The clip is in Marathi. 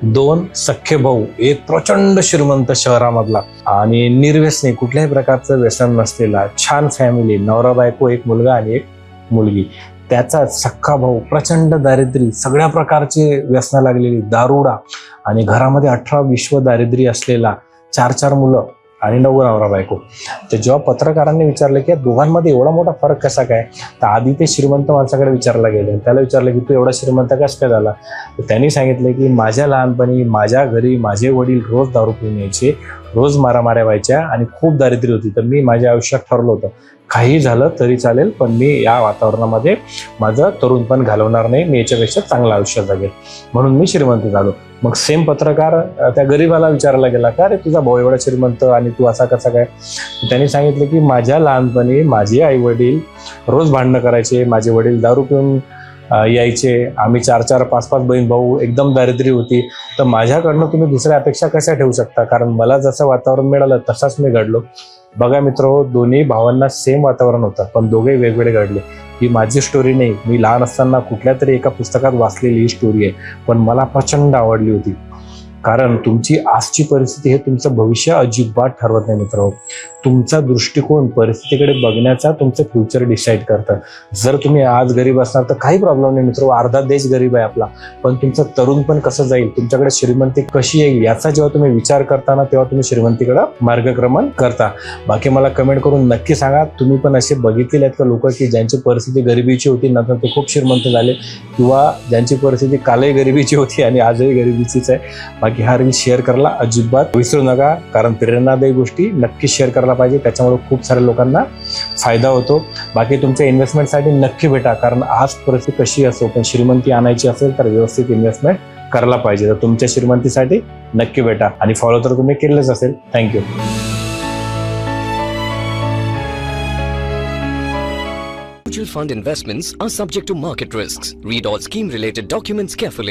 दोन सख्खे भाऊ, एक प्रचंड श्रीमंत शहरामधला आणि निर्व्यसनी, कुठल्याही प्रकारचं व्यसन नसलेला, छान फॅमिली, नवरा बायको, एक मुलगा आणि एक मुलगी. त्याचा सख्खा भाऊ प्रचंड दारिद्र्य, सगळ्या प्रकारचे व्यसना लागलेली, दारुडा, आणि घरामध्ये 18-20 दारिद्र्य असलेला, 4 मुलं आणि 9 नवरा बायको. तर जेव्हा पत्रकारांनी विचारलं की या दोघांमध्ये एवढा मोठा फरक कसा काय, तर आधी ते श्रीमंत माणसाकडे विचारला गेले. त्याला विचारलं की तू एवढा श्रीमंत कसा काय झाला. तर त्यांनी सांगितलं की माझ्या लहानपणी माझ्या घरी माझे वडील रोज दारू पिऊन यायचे, रोज मारामाऱ्या व्हायच्या आणि खूप दारिद्र्य होती. तर मी माझ्या आयुष्यात ठरलं होतं काही झालं तरी चालेल, पण मी या वातावरणामध्ये माझं तरुणपण घालवणार नाही, मी याच्यापेक्षा चांगलं आयुष्य जगेल, म्हणून मी श्रीमंत झालो. मग सेम पत्रकार त्या गरीबाला विचारायला गेला, का रे तुझा भाऊ एवढा श्रीमंत आणि तू असा कसा काय. त्यांनी सांगितलं की माझ्या लहानपणी माझे आई वडील रोज भांडणं करायचे, माझे वडील दारू पिऊन यायचे, आम्ही 4-4, 5-5 बहीण भाऊ, एकदम दारिद्र्य होती. तर माझ्याकडनं तुम्ही दुसऱ्या अपेक्षा कशा ठेवू शकता, कारण मला जसं वातावरण मिळालं तसाच मी घडलो. बघा मित्र, दोन्ही भावांना सेम वातावरण होतं, पण दोघे वेगवेगळे घडले. ही माझी स्टोरी नाही, मी लहान असताना कुठल्या तरी एका पुस्तकात वाचलेली ही स्टोरी आहे, पण मला प्रचंड आवडली होती. कारण तुमची आजची परिस्थिती हे तुमचं भविष्य अजिबात ठरवत नाही मित्र. तुमचा दृष्टिकोन परिस्थितीकडे बघण्याचा तुमचं फ्युचर डिसाईड करतं. जर तुम्ही आज गरीब असणार तर काही प्रॉब्लेम नाही मित्र, अर्धा देश गरीब आहे आपला, पण तुमचं तरुणपण कसं जाईल, तुमच्याकडे श्रीमंती कशी येईल, याचा जेव्हा तुम्ही विचार करताना तेव्हा तुम्ही श्रीमंतीकडे मार्गक्रमण करता. बाकी मला कमेंट करून नक्की सांगा, तुम्ही पण असे बघितलेले आहेत का लोक की ज्यांची परिस्थिती गरिबीची होती नंतर ते खूप श्रीमंत झाले, किंवा ज्यांची परिस्थिती कालही गरिबीची होती आणि आजही गरिबीचीच आहे. बाकी हा रील शेअर करायला अजिबात विसरू नका, कारण प्रेरणादायी गोष्टी नक्की शेअर करायला पाहिजे, त्याच्यामुळे खूप साऱ्या लोकांना फायदा होतो. बाकी तुमच्या इन्व्हेस्टमेंटसाठी नक्की भेटा, कारण आज परिस्थिती कशी असो पण श्रीमंती आणायची असेल तर व्यवस्थित इन्व्हेस्टमेंट करायला पाहिजे. तर तुमच्या श्रीमंतीसाठी नक्की भेटा आणि फॉलो तर तुम्ही केलेच असेल. Thank you. Mutual fund investments are subject to market risks. Read all scheme related documents carefully.